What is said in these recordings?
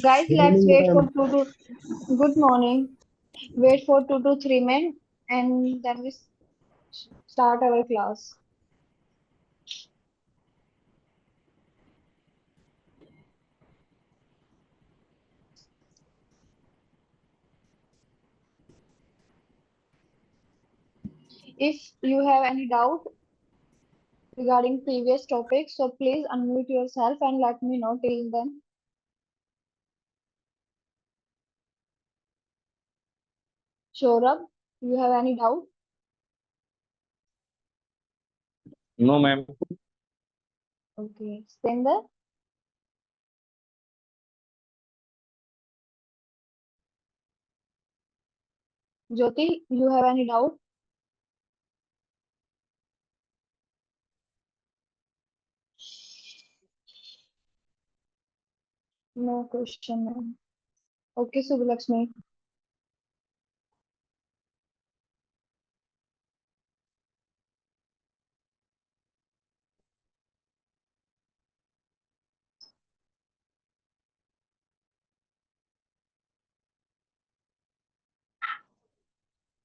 Guys, Good let's morning, wait for ma'am. 2 to good morning. Wait for 2 to 3 minutes and then we start our class. If you have any doubt regarding previous topics, so please unmute yourself and let me know till then. Shorab, you have any doubt? No, ma'am. Okay, Stender, Jyoti, you have any doubt? No question, ma'am. Okay, Subhalakshmi.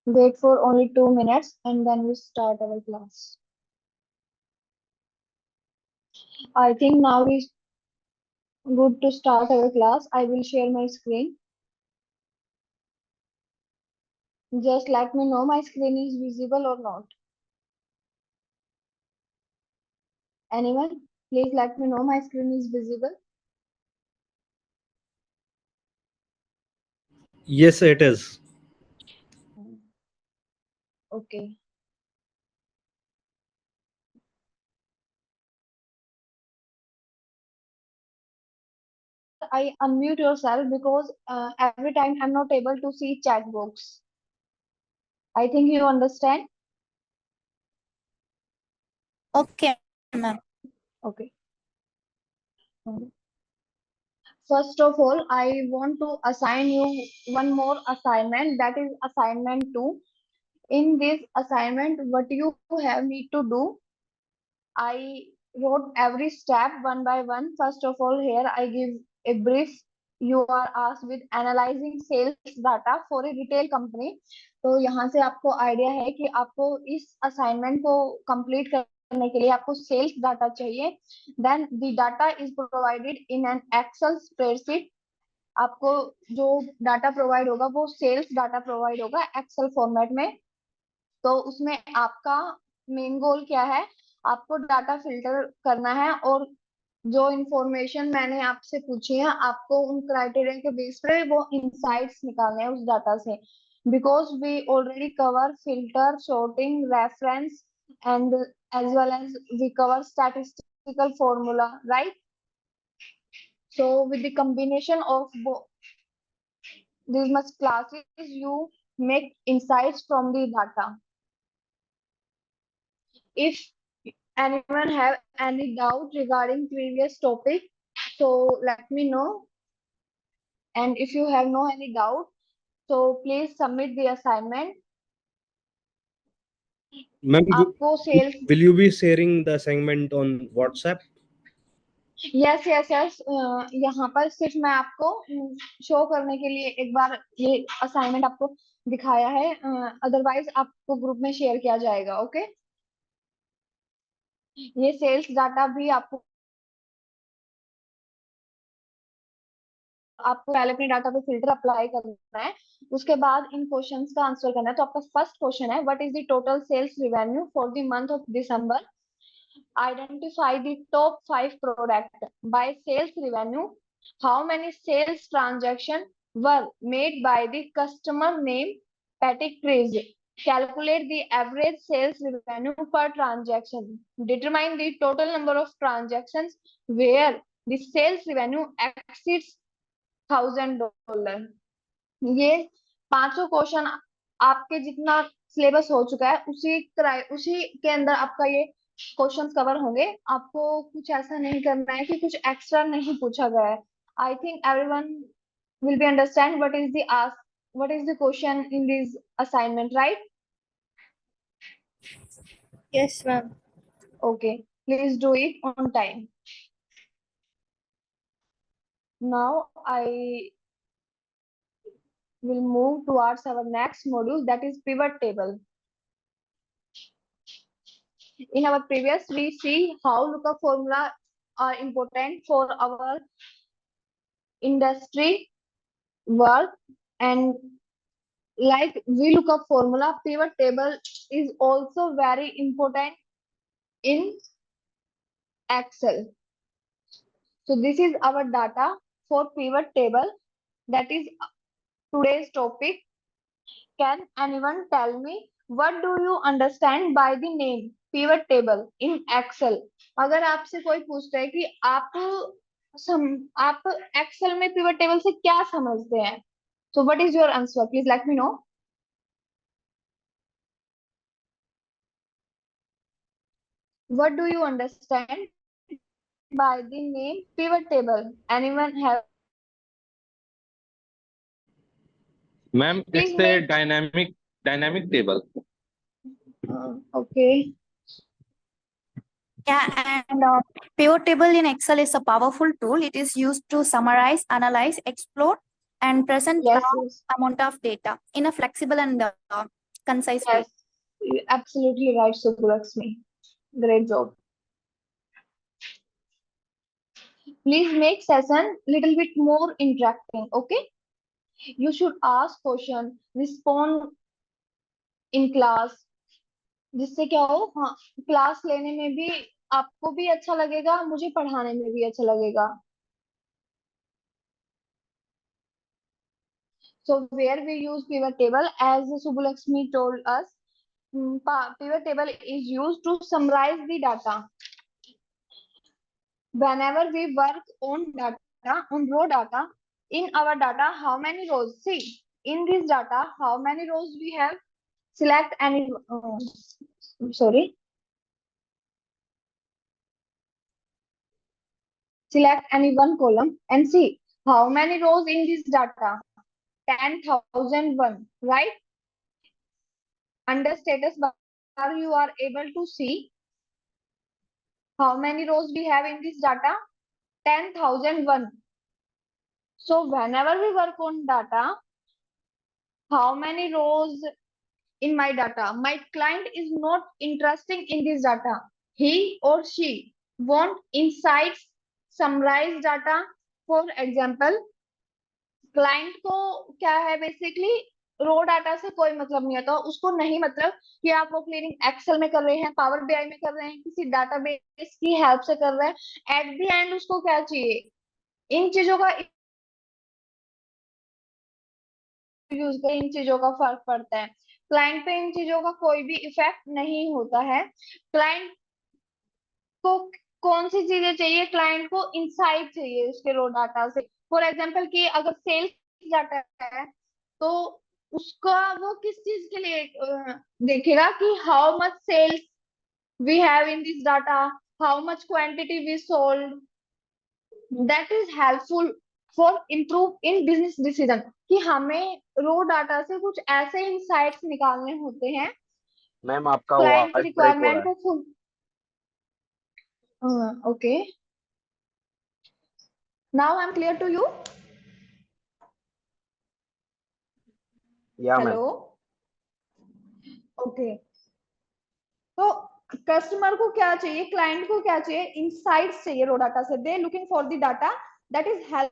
Wait for only 2 minutes and then we start our class. I think now is good to start our class. I will share my screen. Just let me know my screen is visible or not. Anyone? Please let me know my screen is visible. Yes, it is. Okay. I unmute yourself because every time I'm not able to see chat box. I think you understand. Okay, ma'am. Okay. First of all, I want to assign you one more assignment, that is assignment 2. In this assignment, what you have need to do, I wrote every step one by one. First of all, here I give a brief. You are asked with analyzing sales data for a retail company. तो यहाँ से आपको idea है कि आपको इस assignment को complete करने के लिए आपको सेल्स डाटा चाहिए. Then the data is provided in an Excel spreadsheet. आपको जो डाटा प्रोवाइड होगा वो सेल्स डाटा प्रोवाइड होगा एक्सेल फॉर्मेट में. तो उसमें आपका मेन गोल क्या है, आपको डाटा फिल्टर करना है और जो इंफॉर्मेशन मैंने आपसे पूछी है आपको उन क्राइटेरिया के बेस पर वो इंसाइट्स निकालने हैं उस डाटा से. Because we already cover filter, sorting, reference and as well as we cover statistical formula, right? So with the combination of these much classes you make insights from the data. If anyone have any doubt regarding previous topic, so let me know. And if you have no any doubt, so please submit the assignment. Ma'am, आपको sales will you be sharing the assignment on WhatsApp? Yes yes yes यहाँ पर सिर्फ मैं आपको show करने के लिए एक बार ये असाइनमेंट आपको दिखाया है, अदरवाइज आपको ग्रुप में शेयर किया जाएगा. ओके, ये सेल्स डाटा भी आपको पहले अपने डाटा पे फिल्टर अप्लाई करना है, उसके बाद इन क्वेश्चंस का आंसर करना है. तो आपका फर्स्ट क्वेश्चन है, what is the total sales revenue for the month of December. Identify the top 5 product by sales revenue. How many sales transaction were made by the customer name पैटिक क्रेज. Calculate the average sales revenue per transaction. Determine the total number of transactions where the sales revenue exceeds $1,000. ये 500 question आपके जितना syllabus हो चुका है उसी के अंदर आपका ये क्वेश्चंस कवर होंगे. आपको कुछ ऐसा नहीं करना है कि कुछ एक्स्ट्रा नहीं पूछा गया है. I think everyone will be understand what is the question in this assignment, right? Yes, ma'am. Okay, please do it on time. Now I will move towards our next module, that is pivot table. In our previous, we see how lookup formula are important for our industry work, and like VLOOKUP formula, pivot table is also very important in Excel. So this is our data for pivot table. That is today's topic. Can anyone tell me what do you understand by the name pivot table in Excel? अगर आपसे कोई पूछता है कि आप Excel में pivot table से क्या समझते हैं? So what is your answer? Please let me know. What do you understand by the name pivot table? Anyone have? Ma'am, Please it's a make. dynamic table. Okay. Yeah, and pivot table in Excel is a powerful tool. It is used to summarize, analyze, explore, and present Yes. large Yes. amount of data in a flexible and concise way. Yes. Absolutely right, Subulakshmi. Great job. Please make session little bit more interacting. Okay. You should ask question, respond in class. जिससे क्या हो, हाँ, class लेने में भी आपको भी अच्छा लगेगा, मुझे पढ़ाने में भी अच्छा लगेगा. So where we use pivot table, as Subulakshmi told us, pivot table is used to summarize the data. Whenever we work on data, on raw data, in our data, how many rows? See, in this data, how many rows we have? Select any, sorry. Select any one column and see how many rows in this data? 10,001, right? Under status bar, you are able to see how many rows we have in this data? 10,001. So whenever we work on data, how many rows in my data? My client is not interested in this data. He or she want insights, summarized data. For example, client को क्या है, basically रो data से कोई मतलब नहीं आता, उसको नहीं मतलब कि आप वो क्लीनिंग एक्सेल में कर रहे हैं, पावर बीआई में कर रहे हैं, किसी डाटाबेस की हेल्प से कर रहे हैं. एट द एंड उसको क्या चाहिए, इन चीजों का यूज कर, इन चीजों का फर्क पड़ता है. क्लाइंट पे इन चीजों का कोई भी इफेक्ट नहीं होता है. क्लाइंट को कौन सी चीजें चाहिए, क्लाइंट को इंसाइट चाहिए उसके रो डाटा से. फॉर एग्जाम्पल कि अगर सेल्स डाटा है तो उसका वो किस चीज के लिए देखेगा कि how much sales we have in this data, how much quantity we sold. That is helpful for improve in business decision, कि हमें रो डाटा से कुछ ऐसे इंसाइट्स निकालने होते हैं मैम, आपका क्लाइंट की आवाज ब्रेक हो रहा रिक्वायरमेंट है. को फुल. Okay, now I am clear to you. Yeah ma'am. Hello. Okay. तो कस्टमर को क्या चाहिए, क्लाइंट को क्या चाहिए, इनसाइट्स चाहिए रो डाटा से. They looking for the data that is help.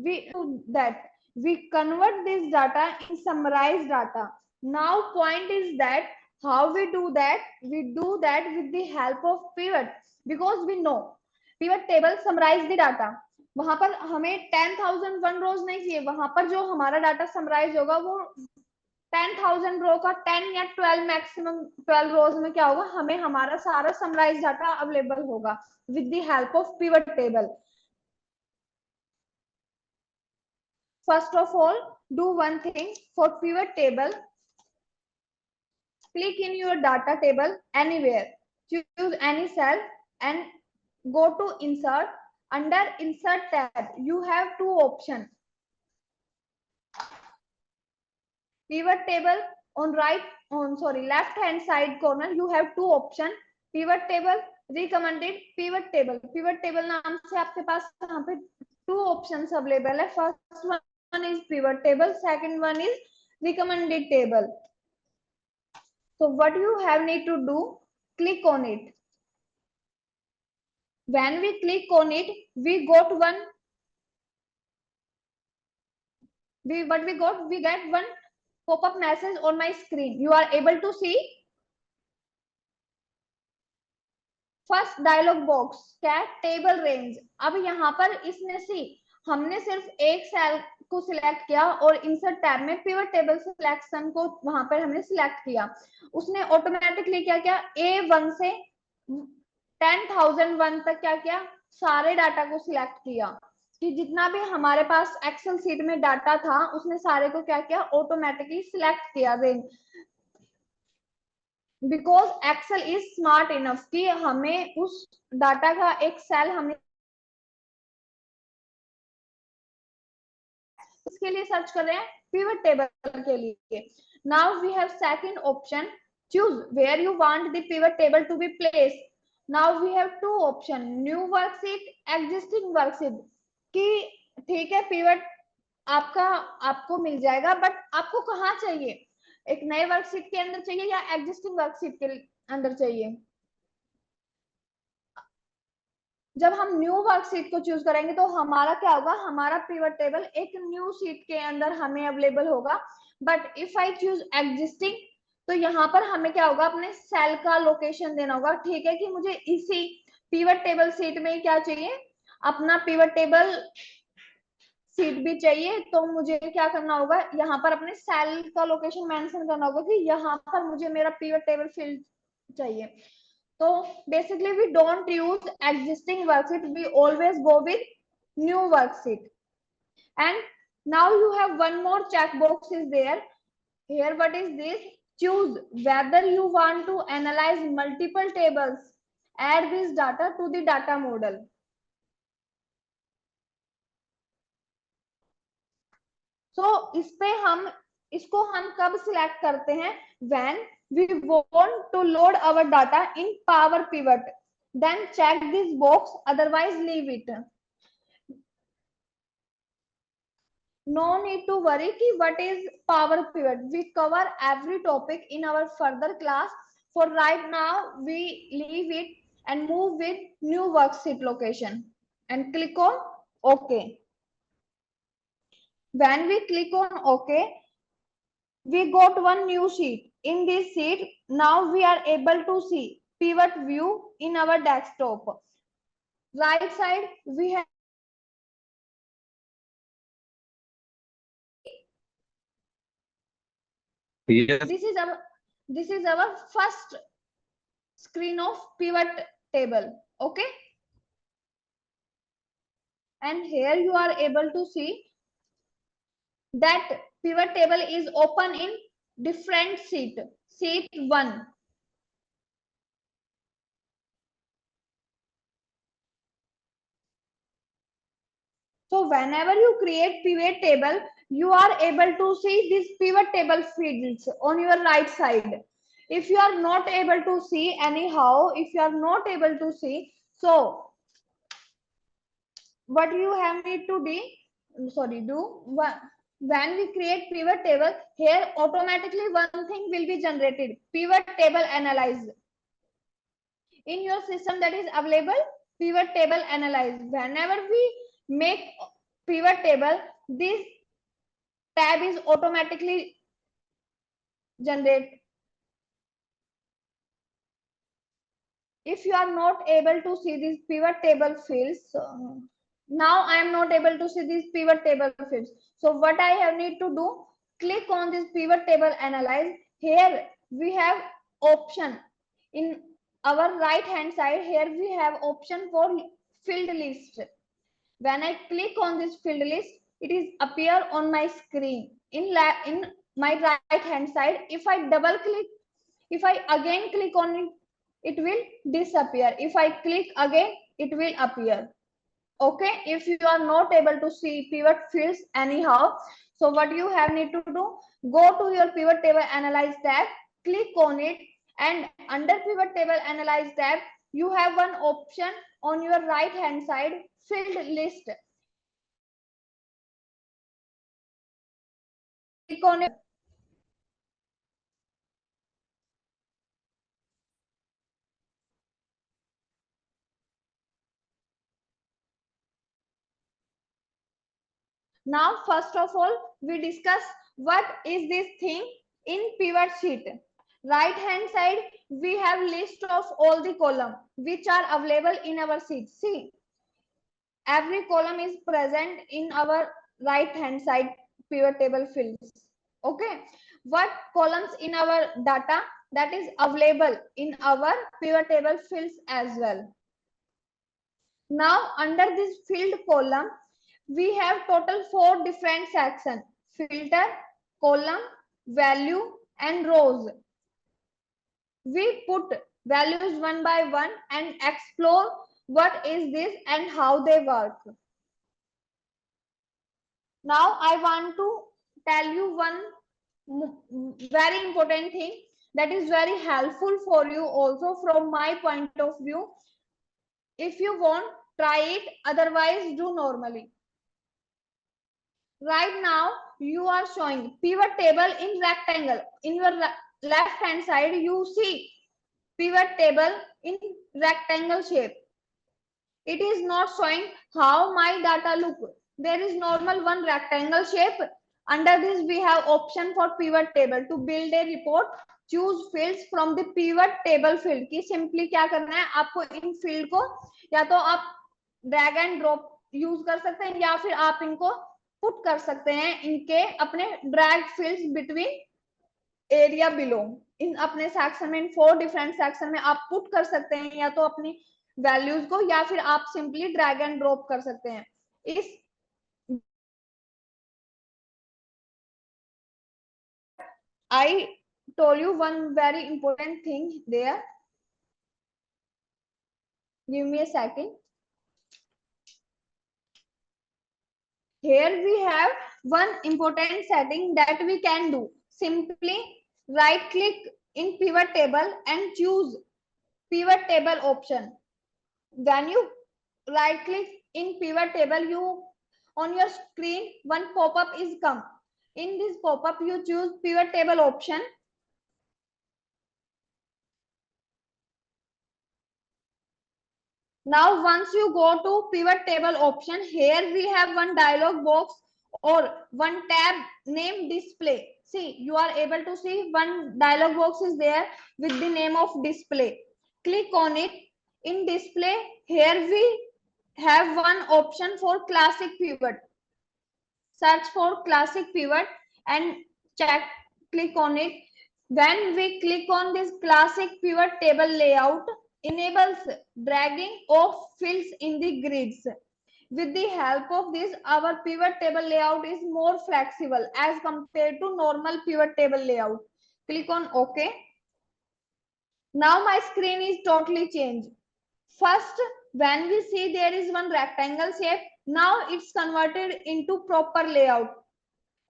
we do that, we convert this data in summarized data. Now point is that how we do that, we do that with the help of pivot, because we know pivot table summarize the data. वहां पर हमें 10,001 रोज नहीं चाहिए, वहां पर जो हमारा data summarise होगा वो 10,000 रो का 10 या 12 मैक्सिमम 12 रोज में क्या होगा, हमें हमारा सारा समराइज डाटा अवेलेबल होगा with the help of pivot table. First of all, do one thing for pivot table. Click in your data table anywhere, choose any cell and go to insert. Under insert tab you have two options. Pivot table on left hand side corner you have two options, pivot table recommended pivot table नाम से आपके पास यहाँ पे 2 options available है. First one is pivot table, second one is recommended table. So what you have need to do, click on it. When we click on it, we got one, we get one pop-up message on my screen. You are able to see first dialog box क्या है, table range. अब यहाँ पर इसने हमने सिर्फ एक cell को सिलेक्ट किया और इंसर्ट टैब में पिवट टेबल सिलेक्शन को वहां पर हमने सिलेक्ट किया. उसने ऑटोमेटिकली क्या किया, A1 से 10,001 तक क्या किया, सारे डाटा को सिलेक्ट किया कि जितना भी हमारे पास एक्सेल सीट में डाटा था उसने सारे को क्या किया, ऑटोमेटिकली सिलेक्ट किया range. Because Excel is smart enough कि हमें उस डाटा का एक सेल हमें इसके लिए सर्च कर रहे हैं पिवट टेबल के लिए. Now we have second option, choose where you want the pivot table to be placed. Now we have 2 option, new worksheet, existing worksheet. कि ठीक है पिवट आपको मिल जाएगा, बट आपको कहाँ चाहिए, एक नए वर्कशीट के अंदर चाहिए या एग्जिस्टिंग वर्कशीट के अंदर चाहिए. जब हम न्यू वर्कशीट को चूज करेंगे तो हमारा क्या होगा, हमारा पिवट टेबल एक न्यू शीट के अंदर हमें अवेलेबल होगा. But if I choose existing तो यहाँ पर हमें क्या होगा, अपने सेल का लोकेशन देना होगा. ठीक है कि मुझे इसी पिवट टेबल शीट में क्या चाहिए, अपना पिवट टेबल सीट भी चाहिए, तो मुझे क्या करना होगा, यहाँ पर अपने सेल का लोकेशन मेंशन करना होगा कि यहाँ पर मुझे मेरा पिवट टेबल फील्ड चाहिए. So basically we don't use existing worksheet, we always go with new worksheet. And now you have one more checkbox is there. Here what is this? Choose whether you want to analyze multiple tables. Add this data to the data model. So इसको हम कब select करते हैं, when we want to load our data in Power Pivot, then check this box, otherwise leave it. No need to worry ki what is Power Pivot. We cover every topic in our further class. For right now we leave it and move with new worksheet location and click on OK. When we click on OK, we got one new sheet. In this sheet, now we are able to see pivot view in our desktop. Right side, we have Yes. this is our first screen of pivot table. Okay, and here you are able to see that pivot table is open in different sheet 1. So whenever you create pivot table, you are able to see this pivot table fields on your right side. If you are not able to see anyhow, if you are not able to see, so what you have need to do, when we create pivot table, here automatically one thing will be generated, pivot table analyze. In your system that is available, pivot table analyze. Whenever we make pivot table, this tab is automatically generated. If you are not able to see these pivot table fields, now I am not able to see these pivot table fields. So what I have need to do, click on this pivot table analyze. Here we have option in our right hand side. Here we have option for field list. When I click on this field list, it is appear on my screen in my right hand side. If I double click, if I again click on it, it will disappear. If I click again, it will appear. Okay, if you are not able to see pivot fields anyhow, so what you have need to do, go to your pivot table analyze tab, click on it, and under pivot table analyze tab you have one option on your right hand side, filled list. Click on it. Now, first of all, we discuss what is this thing in pivot sheet. Right hand side, we have list of all the column which are available in our sheet. See, every column is present in our right hand side pivot table fields. Okay, what columns in our data that is available in our pivot table fields as well. Now, under this field column, we have total 4 different sections: filter, column, value, and rows. We put values one by one and explore what is this and how they work. Now, I want to tell you one very important thing that is very helpful for you also from my point of view. If you want, try it, otherwise do normally. Right now, you are showing pivot table in rectangle. In your left hand side, you see pivot table in rectangle shape. It is not showing how my data look. There is normal one rectangle shape. Under this, we have option for pivot table. To build a report, choose fields from the pivot table field. कि simply क्या करना है आपको इन field को या तो आप drag and drop use कर सकते हैं या फिर आप इनको put कर सकते हैं इनके अपने drag fields between area below. इन अपने सेक्शन में 4 डिफरेंट सेक्शन में आप पुट कर सकते हैं या तो अपनी वैल्यूज को या फिर आप सिंपली ड्रैग एंड ड्रॉप कर सकते हैं. इस I told you one very important thing there. Give me a second. Here we have one important setting that we can do. Simply right click in pivot table and choose pivot table option. When you right click in pivot table, you on your screen one pop-up is come. In this pop-up, you choose pivot table option. Now, once you go to pivot table option, here we have one dialog box or one tab named display. See, you are able to see one dialog box is there with the name of display. Click on it. In display, here we have one option for classic pivot. Search for classic pivot and check, click on it. When we click on this classic pivot table layout, enables dragging of fields in the grids. With the help of this, our pivot table layout is more flexible as compared to normal pivot table layout. Click on OK. Now my screen is totally changed. First, when we see there is one rectangle shape, now it's converted into proper layout.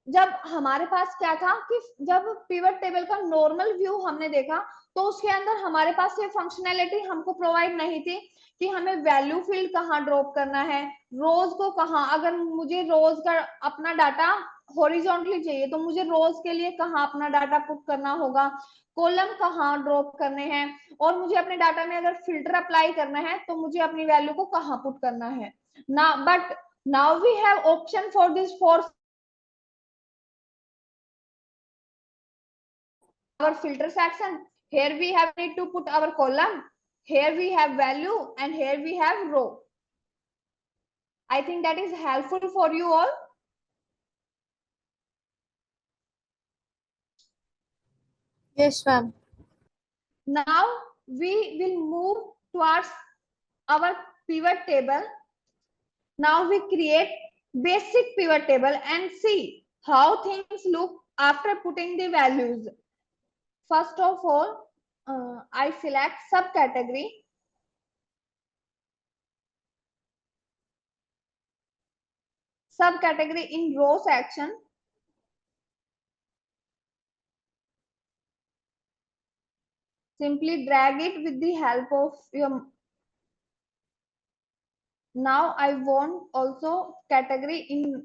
जब हमारे पास क्या था कि जब pivot table का normal view हमने देखा तो उसके अंदर हमारे पास ये फंक्शनैलिटी हमको प्रोवाइड नहीं थी कि हमें वैल्यू फील्ड कहाँ ड्रॉप करना है, रोज को कहाँ, अगर मुझे रोज का अपना डाटा हॉरिजॉन्टली चाहिए तो मुझे रोज के लिए कहाँ अपना डाटा पुट करना होगा, कॉलम कहाँ ड्रॉप करने हैं, और मुझे अपने डाटा में अगर फिल्टर अप्लाई करना है तो मुझे अपनी वैल्यू को कहाँ पुट करना है ना. But now we have option for this for our filter section. Here we have need to put our column, here we have value, and here we have row. I think that is helpful for you all. Yes, ma'am. Now we will move towards our pivot table. Now we create basic pivot table and see how things look after putting the values. First of all, I select subcategory. Subcategory in row section. Simply drag it with the help of your Now I want also category in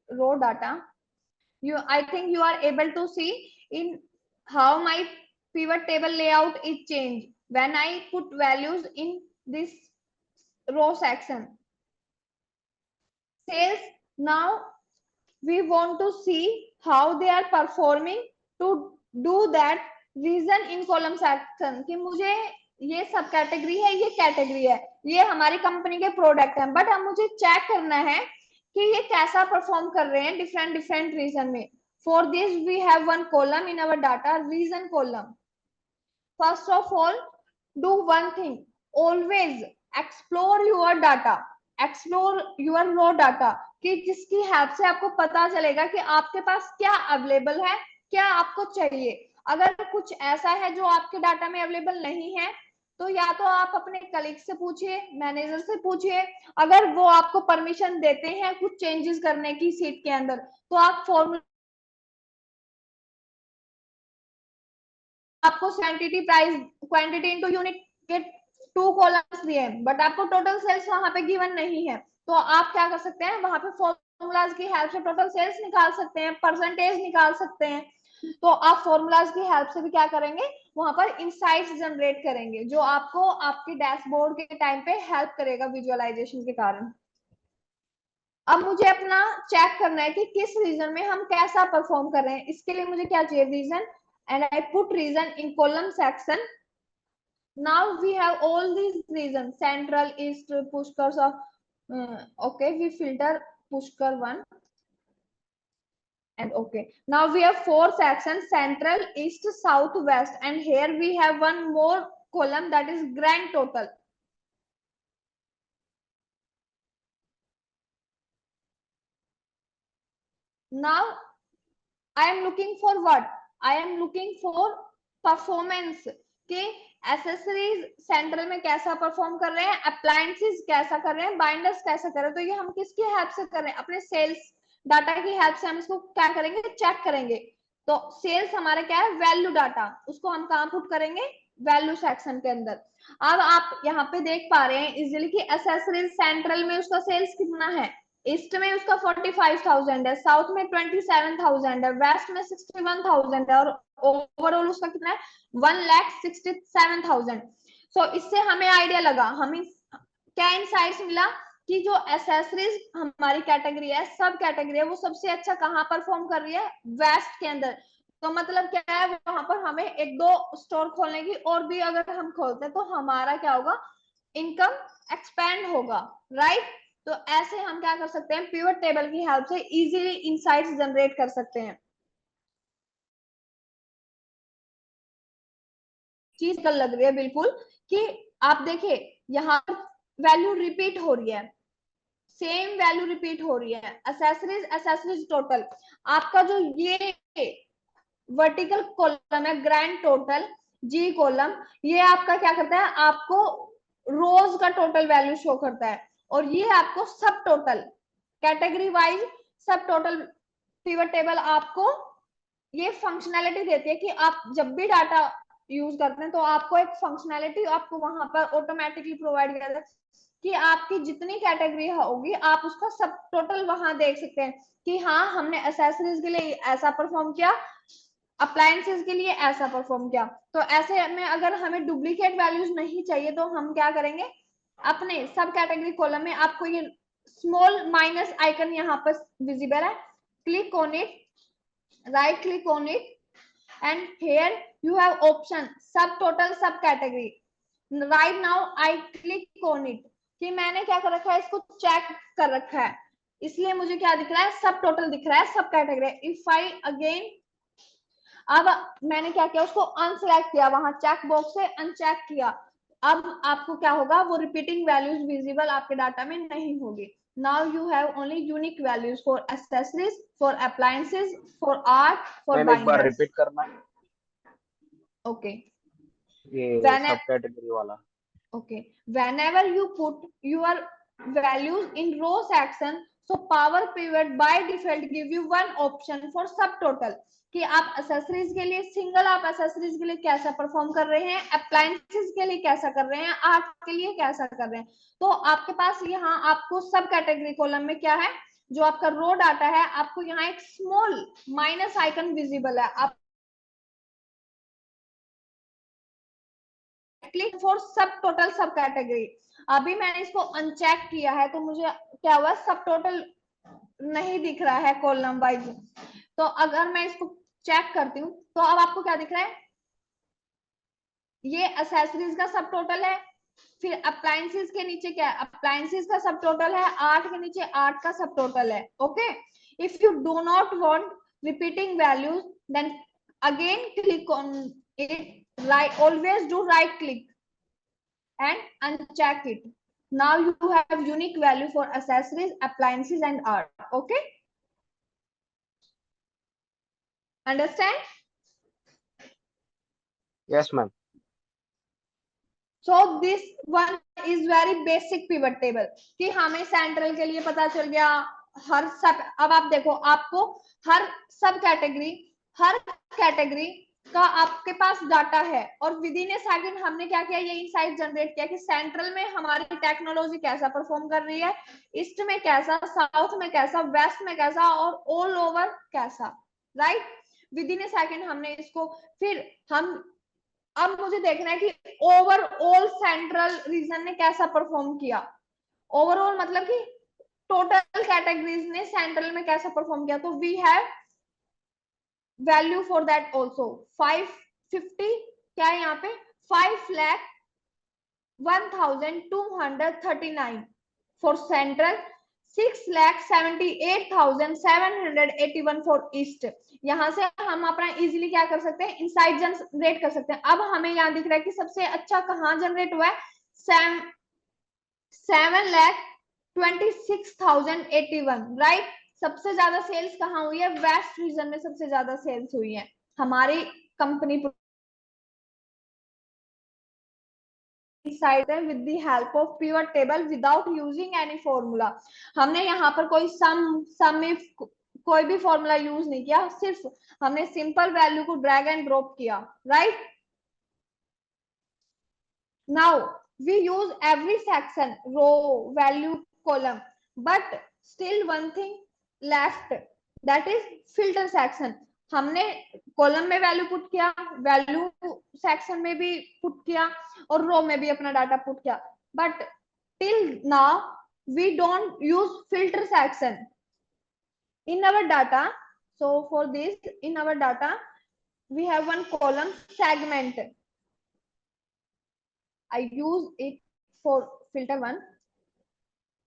row data. I think you are able to see in how my pivot table layout is changed when I put values in this row section. Sales, now we want to see how they are performing to do that reason in column section कि मुझे ये सब category है, ये category है, ये हमारी company के प्रोडक्ट हैं, बट अब मुझे चेक करना है कि ये कैसा परफॉर्म कर रहे हैं डिफरेंट डिफरेंट रीजन में. For this we have one column in our data, region column. First of all, do one thing. Always explore your data. Explore your raw data कि जिसकी हेल्प से आपको पता चलेगा कि आपके पास क्या अवेलेबल है, क्या आपको चाहिए. अगर कुछ ऐसा है जो आपके डाटा में अवेलेबल नहीं है तो या तो आप अपने कलीग से पूछिए, मैनेजर से पूछिए. अगर वो आपको परमिशन देते हैं कुछ चेंजेस करने की सीट के अंदर तो आप फॉर्मूला, आपको quantity price quantity into unit के 2 कॉलम्स दिए हैं बट आपको टोटल सेल्स वहां पे गिवन नहीं है, तो आप क्या कर सकते हैं, वहां पे फॉर्मूलाज की हेल्प से टोटल सेल्स निकाल सकते हैं, परसेंटेज निकाल सकते हैं. तो आप फॉर्मूलाज की हेल्प से भी क्या करेंगे, वहां पर इनसाइट्स जनरेट करेंगे जो आपको आपके डैशबोर्ड के टाइम पे हेल्प करेगा विजुअलाइजेशन के कारण. अब मुझे अपना चेक करना है कि किस रीजन में हम कैसा परफॉर्म कर रहे हैं. इसके लिए मुझे क्या चाहिए, reason, and I put reason in column section. Now we have all these reasons, central, east, pushkar, so okay, we filter pushkar 1 and okay. Now we have 4 sections, central, east, south, west, and here we have one more column that is grand total. Now I am looking for what? I am looking for performance के accessories central में कैसा perform कर रहे हैं, appliances कैसा कर रहे हैं, बाइंडर्स कैसा कर रहे हैं. तो ये हम किसकी हेल्प से कर रहे हैं, अपने सेल्स डाटा की हेल्प से हम इसको क्या करेंगे, चेक करेंगे. तो सेल्स हमारा क्या है, वैल्यू डाटा, उसको हम कहाँ पुट करेंगे, वैल्यू सेक्शन के अंदर. अब आप यहाँ पे देख पा रहे हैं इजिली कि एसेसरीज सेंट्रल में उसका सेल्स कितना है, ईस्ट में उसका 45,000 है, साउथ में 27,000 है, वेस्ट में 61,000 है और ओवरऑल उसका कितना है, 1,67,000. सो इससे हमें आइडिया लगा, हमें क्या इनसाइट्स मिला कि जो एसेसरीज हमारी कैटेगरी है, सब कैटेगरी है, वो सबसे अच्छा कहाँ परफॉर्म कर रही है, वेस्ट के अंदर. तो मतलब क्या है, वहां पर हमें एक दो स्टोर खोलने की, और भी अगर हम खोलते हैं तो हमारा क्या होगा, इनकम एक्सपेंड होगा, राइट. तो ऐसे हम क्या कर सकते हैं, पिवट टेबल की हेल्प से इजीली इनसाइट्स जनरेट कर सकते हैं. चीज कल लग रही है बिल्कुल कि आप देखिए यहाँ वैल्यू रिपीट हो रही है, सेम वैल्यू रिपीट हो रही है, एसेसरीज एसेसरीज टोटल. आपका जो ये वर्टिकल कॉलम है ग्रैंड टोटल जी कॉलम, ये आपका क्या करता है, आपको रोज का टोटल वैल्यू शो करता है, और ये आपको सब टोटल कैटेगरी वाइज सब टोटल पिवट टेबल आपको ये फंक्शनैलिटी देती है कि आप जब भी डाटा यूज करते हैं तो आपको एक फंक्शनैलिटी आपको वहां पर ऑटोमेटिकली प्रोवाइड कर कि आपकी जितनी कैटेगरी होगी आप उसका सब टोटल वहां देख सकते हैं कि हाँ हमने एसेसरीज के लिए ऐसा परफॉर्म किया, अप्लायंसेस के लिए ऐसा परफॉर्म किया. तो ऐसे में अगर हमें डुप्लीकेट वैल्यूज नहीं चाहिए तो हम क्या करेंगे, अपने सब कैटेगरी कॉलम में आपको ये स्मॉल माइनस आइकन यहाँ पर विजिबल है, click on it, right click on it, and here you have option subtotal subcategory. Right now I click on it कि मैंने क्या कर रखा है, इसको चेक कर रखा है, इसलिए मुझे क्या दिख रहा है, सब टोटल दिख रहा है, सब कैटेगरी. इफ आई अगेन, अब मैंने क्या किया, उसको अनसेलेक्ट किया, वहां चेक बॉक्स से अनचेक किया, अब आपको क्या होगा, वो रिपीटिंग वैल्यूज विजिबल आपके डाटा में नहीं होगी. Now you have only unique values for accessories, for appliances, for art, for ma'am एक बार binders. रिपीट करना, Okay. ये सब कैटेगरी वाला. Okay. Whenever you put your values in row section, So power pivot by default give you one option for subtotal कि आप accessories के लिए single आप accessories के लिए कैसा परफॉर्म कर रहे हैं, appliances के लिए कैसा कर रहे हैं, art के लिए कैसा कर रहे हैं. तो आपके पास यहाँ आपको सब कैटेगरी कॉलम में क्या है, जो आपका रो डाटा है, आपको यहाँ एक स्मॉल माइनस आइकन विजिबल है. आप क्लिक फॉर सब टोटल सब कैटेगरी. अभी मैंने इसको अनचेक किया है तो मुझे क्या हुआ, सब टोटल नहीं दिख रहा है कॉलम वाइज. तो अगर मैं इसको चेक करती हूँ तो अब आपको क्या दिख रहा है, ये एसेसरीज का सब टोटल है. फिर अप्लायंसेस के नीचे क्या है, अप्लायंसेस का सब टोटल है. आर्ट के नीचे आर्ट का सब टोटल है. Okay, if you do not want repeating values then again click on it, right, always do right click and uncheck it. Now you have unique value for accessories, appliances and art. Okay, understand? Yes, ma'am. So this one is very basic pivot table कि हमें central के लिए पता चल गया हर सब. अब आप देखो, आपको हर सब कैटेगरी का आपके पास डाटा है और विद इन ए सेकंड हमने क्या किया, ये इनसाइट जनरेट किया कि सेंट्रल में हमारी टेक्नोलॉजी कैसा परफॉर्म कर रही है, ईस्ट में कैसा, साउथ में कैसा, वेस्ट में कैसा और ऑल ओवर कैसा. Right, with in A second हमने इसको, फिर हम, अब मुझे देखना है कि ओवरऑल सेंट्रल रीजन ने कैसा परफॉर्म किया. ओवरऑल मतलब कि टोटल कैटेगरीज ने सेंट्रल में कैसा परफॉर्म किया. तो we have value for that also. 550 क्या है यहाँ पे, 5,01,239 फॉर सेंट्रल, 6,78,781 फॉर ईस्ट. यहां से हम अपना इजीली क्या कर सकते हैं, इनसाइड जनरेट कर सकते हैं. अब हमें यहाँ दिख रहा है कि सबसे अच्छा कहाँ जनरेट हुआ है, 7,26,081. राइट, सबसे ज्यादा सेल्स कहाँ हुई है, वेस्ट रीजन में सबसे ज्यादा सेल्स हुई है हमारी company with the help of pivot table without using any formula. हमने यहाँ पर कोई सम इफ कोई भी फॉर्मूला यूज नहीं किया, सिर्फ हमने सिंपल वैल्यू को ड्रैग एंड ड्रॉप किया. Right, now we use every section, row, value, column, but still one thing left, that is filter section. हमने कॉलम में वैल्यू पुट किया, वैल्यू सेक्शन में भी पुट किया और रो में भी अपना डाटा पुट किया, but till now we don't use filter section in our data. So for this, in our data we have one column segment. I use it for filter one,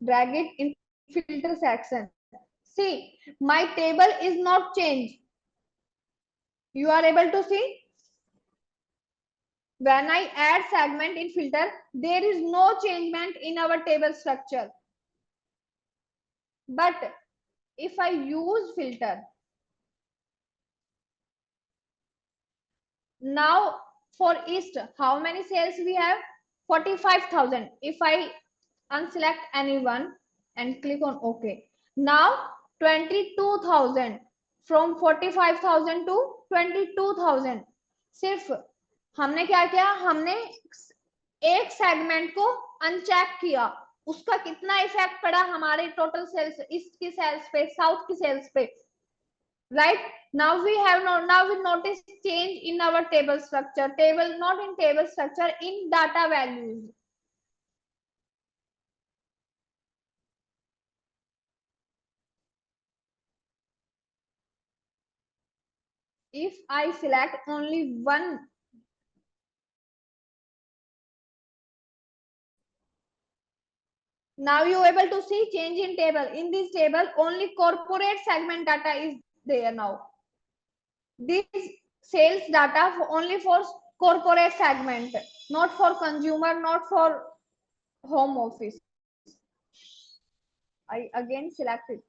drag it in filter section. See, my table is not changed. You are able to see when I add segment in filter, there is no changement in our table structure. But if I use filter, now for east, how many cells we have, 45,000. If I unselect anyone and click on OK, now 22,000, from 45,000 to 22,000. सिर्फ हमने क्या किया, हमने एक segment को uncheck किया, उसका कितना इफेक्ट पड़ा हमारे टोटल सेल्स, ईस्ट की सेल्स पे, साउथ की सेल्स पे. Right, now we notice change in our table structure, not in table structure, in data values. If I select only one, now you able to see change in table. In this table only corporate segment data is there. Now this sales data only for corporate segment, not for consumer, not for home office. I again select it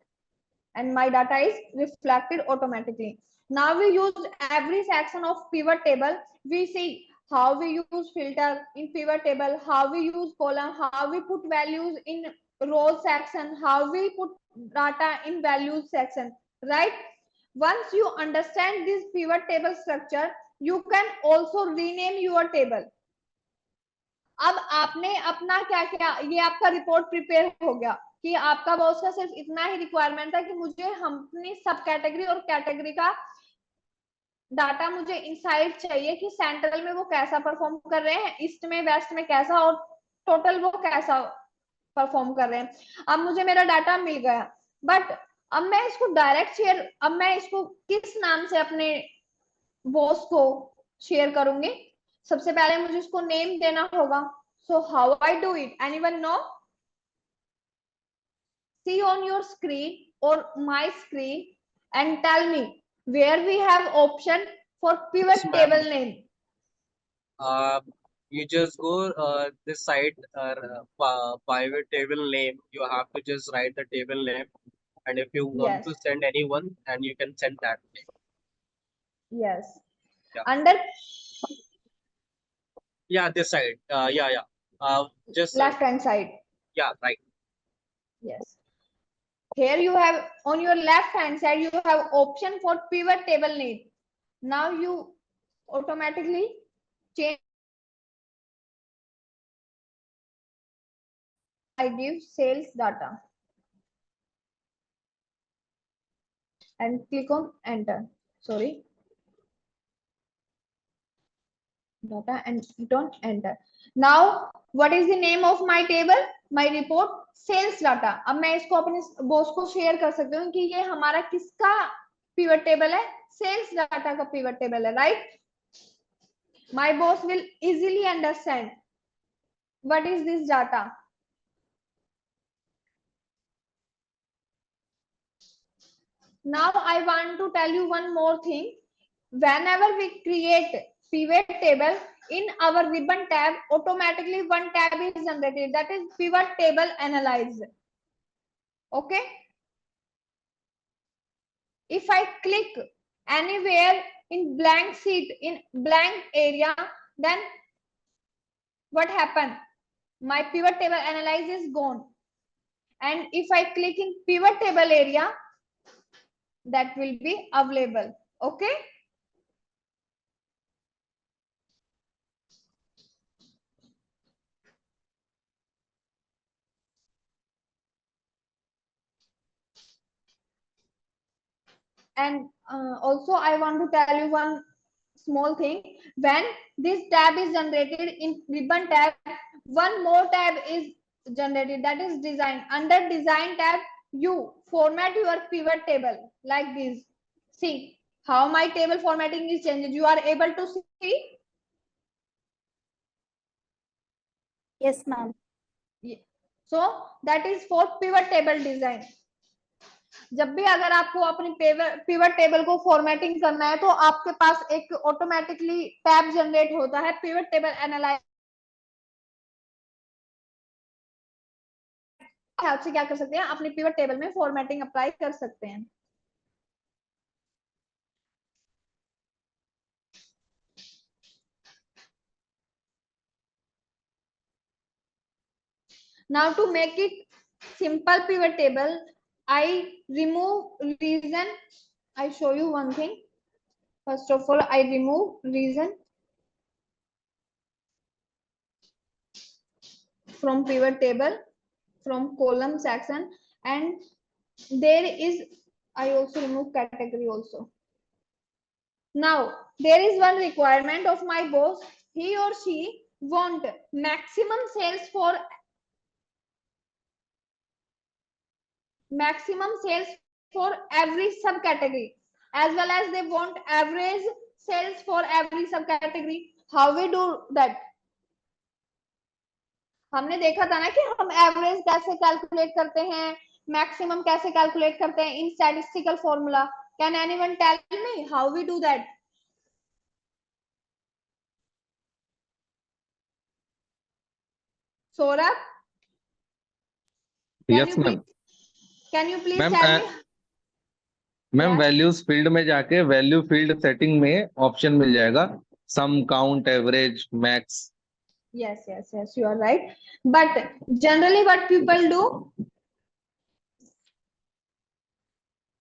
and my data is reflected automatically. Now we use every section of pivot table. We see how we use filter in pivot table, how we use column, how we put values in row section, how we put data in values section, right? Once you understand this pivot table structure, you can also rename your table. अब आपने अपना क्या क्या, ये आपका report prepare हो गया कि आपका बॉस का सिर्फ इतना ही रिक्वायरमेंट था कि मुझे अपनी सब कैटेगरी और कैटेगरी का डाटा मुझे इनसाइट चाहिए कि सेंट्रल में वो कैसा परफॉर्म कर रहे हैं, ईस्ट में वेस्ट में कैसा, और टोटल वो कैसा परफॉर्म कर रहे हैं. अब मुझे मेरा डाटा मिल गया, बट अब मैं इसको डायरेक्ट शेयर, अब मैं इसको किस नाम से अपने बॉस को शेयर करूंगी? सबसे पहले मुझे इसको नेम देना होगा. So how I do it? Anyone know? See on your screen or my screen and tell me where we have option for pivot table name. You just go this side pivot table name. You have to just write the table name, and if you want Yes. to send anyone, and you can send that name. Yes. Yeah. Under This side. Just left hand side. Yeah, right. Yes. Here you have on your left hand side you have option for pivot table name. Now you automatically change. I give sales data and click on enter. Sorry. Data and click on enter. Now what is the name of my table? My report sales data. अब मैं इसको अपने boss को share कर सकती हूँ कि ये हमारा किसका pivot table है? Sales data का pivot table है, right? My boss will easily understand what is this data. Now I want to tell you one more thing. Whenever we create pivot table in our ribbon tab, automatically one tab is generated, that is pivot table analyze. Okay. If I click anywhere in blank sheet, in blank area, then what happened? My pivot table analyze is gone. And if I click in pivot table area, that will be available. Okay. And also I want to tell you one small thing. When this tab is generated in ribbon tab, one more tab is generated, that is design. Under design tab, you format your pivot table like this. See how my table formatting is changed. You are able to see? Yes, ma'am. So that is for pivot table design. जब भी अगर आपको अपनी pivot table को formatting करना है तो आपके पास एक ऑटोमेटिकली टैब जनरेट होता है पिवट टेबल एनालाइज. आपसे क्या कर सकते हैं, अपनी पिवट टेबल में फॉर्मेटिंग अप्लाई कर सकते हैं. Now to make it simple pivot table, I remove reason. I show you one thing. First of all, I remove reason from pivot table, from column section, and there is, I also remove category also. Now there is one requirement of my boss. He or she want maximum sales for every subcategory, as well as they want average sales for every subcategory. How we do that? हमने देखा था ना कि हम average कैसे calculate करते हैं, maximum कैसे कैलकुलेट करते हैं in statistical formula. Can anyone tell me how we do that? Saurabh, yes ma'am. Can you please ma'am tell me? Ma'am values field में जाके वैल्यू फील्ड सेटिंग में ऑप्शन मिल जाएगा sum, count, average, max. Yes, you are right. But generally what people do,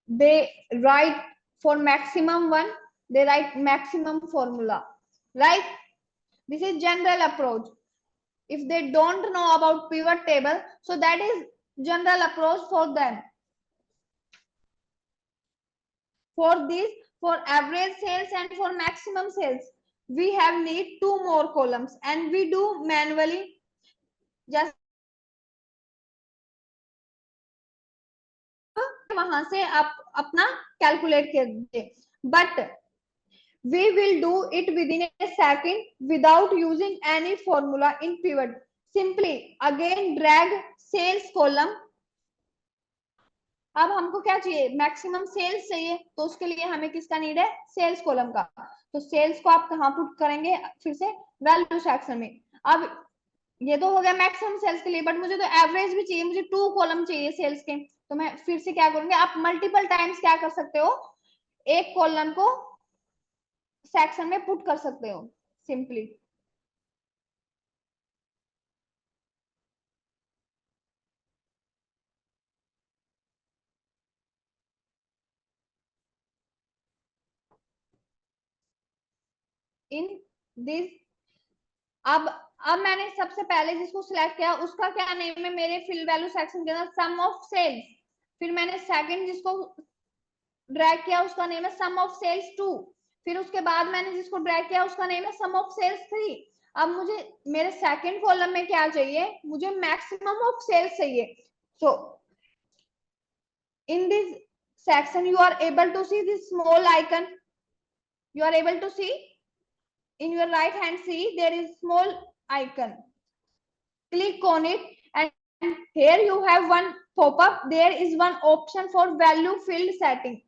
they write for maximum one, they write maximum formula, right? This is general approach. If they don't know about pivot table, so that is general approach for them. For this, for average sales and for maximum sales, we have need 2 more columns and we do manually. Just वहां से आप अपना calculate कीजिए, but we will do it within a second without using any formula in pivot. Simply again drag sales column. अब हमको क्या चाहिए, maximum sales चाहिए, तो उसके लिए हमें किसका नीड है, सेल्स कॉलम का। तो सेल्स को आप कहाँ पुट करेंगे, फिर से वैल्यू सेक्शन में। अब ये तो हो गया मैक्सिमम सेल्स के लिए, बट मुझे तो एवरेज भी चाहिए, मुझे 2 कॉलम चाहिए सेल्स के, तो मैं फिर से क्या करूंगी, आप मल्टीपल टाइम्स क्या कर सकते हो, एक कॉलम को सेक्शन में पुट कर सकते हो सिंपली। इन दिस अब मैंने सबसे पहले जिसको सिलेक्ट किया उसका क्या नेम है, मेरे फिल वैल्यू सेक्शन के अंदर सम ऑफ सेल्स। फिर मैंने सेकंड जिसको ड्रैग किया उसका नेम है सम ऑफ सेल्स 2। फिर उसके बाद मैंने जिसको ड्रैग किया उसका नेम है सम ऑफ सेल्स 3। अब मुझे मेरे सेकंड कॉलम में क्या चाहिए, मुझे मैक्सिमम ऑफ सेल्स चाहिए। सो in this section you are able to see this small icon, you are able to see in your right hand, see there is small icon, click on it and here you have one pop up, there is one option for value field setting।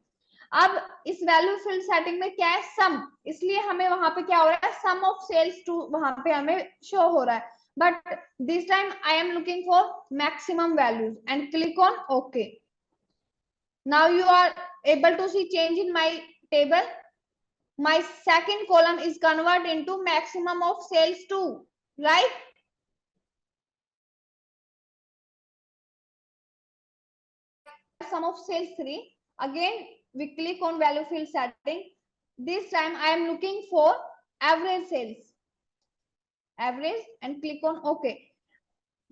अब इस value field setting में क्या है, सम, इसलिए हमें वहां पे क्या हो रहा है, सम ऑफ सेल्स 2 वहां पे हमें शो हो रहा है, but this time I am looking for maximum values and click on okay. Now you are able to see change in my table. My second column is converted into maximum of sales 2, right? Sum of sales 3. Again, we click on value field setting. This time I am looking for average sales. Average and click on OK.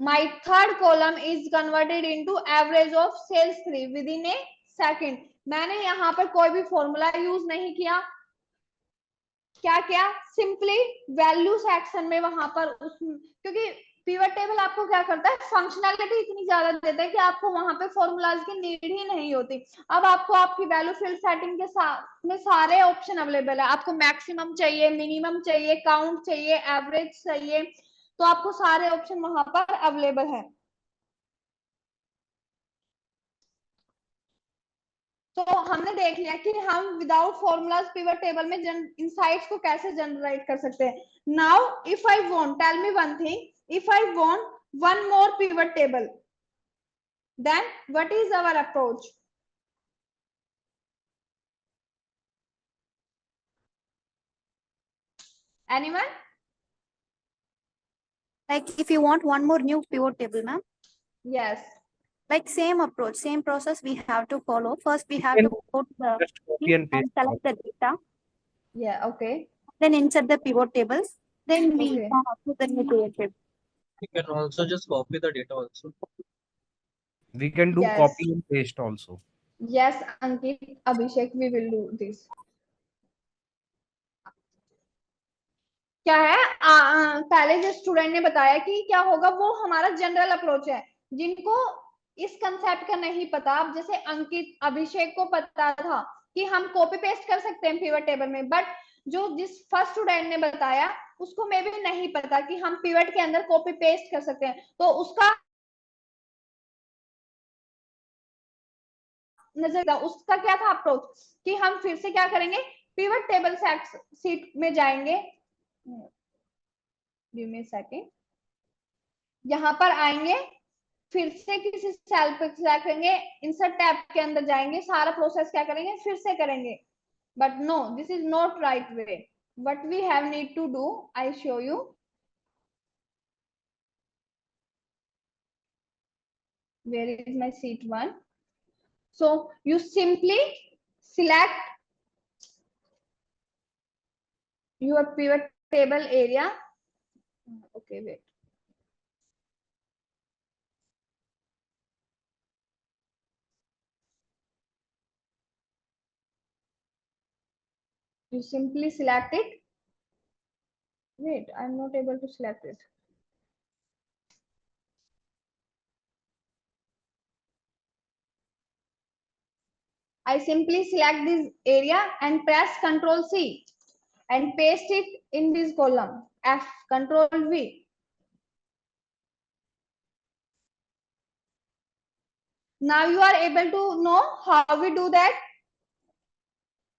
My third column is converted into average of sales 3 within a second. मैंने यहाँ पर कोई भी formula use नहीं किया, क्या क्या simply value section में वहां पर क्योंकि पिवट टेबल आपको क्या करता है, फंक्शनैलिटी इतनी ज्यादा देता है कि आपको वहां पे फॉर्मूलाज की नीड ही नहीं होती। अब आपको आपकी वैल्यू फील्ड सेटिंग के साथ में सारे ऑप्शन अवेलेबल है, आपको मैक्सिमम चाहिए, मिनिमम चाहिए, काउंट चाहिए, एवरेज चाहिए, तो आपको सारे ऑप्शन वहां पर अवेलेबल है। तो हमने देख लिया कि हम विदाउट फॉर्मूलाज पिवट टेबल में इनसाइट्स को कैसे जनरेट कर सकते हैं। Now if I want, tell me one thing, if I want one more pivot table, then what is our approach? Anyone? Like if you want one more new pivot table, ma'am, Yes. like same approach, same process we have to follow. First, we have to go to the Just copy and paste. select the data, Yeah. Okay. then insert the pivot tables. Then we Okay. come up with the new pivot table. You can also just copy the data also. We can do Yes. copy and paste also. Yes, Ankit, Abhishek, we will do this. क्या है, पहले जो student ने बताया कि क्या होगा, वो हमारा जनरल अप्रोच है। जिनको इस कंसेप्ट का नहीं पता, अब जैसे अंकित, अभिषेक को पता था कि हम कॉपी पेस्ट कर सकते हैं पिवट टेबल में, बट जो जिस फर्स्ट स्टूडेंट ने बताया उसको मे भी नहीं पता कि हम पिवट के अंदर कॉपी पेस्ट कर सकते हैं। तो उसका नजर, उसका क्या था अप्रोच कि हम फिर से क्या करेंगे, पिवट टेबल सीट में जाएंगे, गिव मी सेकंड, यहाँ पर आएंगे, फिर से किसी सेल पे क्लिक करेंगे, इंसर्ट टैब के अंदर जाएंगे, सारा प्रोसेस क्या करेंगे, फिर से करेंगे। But no, this is not right way. What we have need to do, I show you. where is my sheet 1? So you simply select your pivot table area. Okay, wait. You simply select it. Wait, I'm not able to select it. I simply select this area and press Ctrl C and paste it in this column. F, Ctrl V. Now you are able to know how we do that.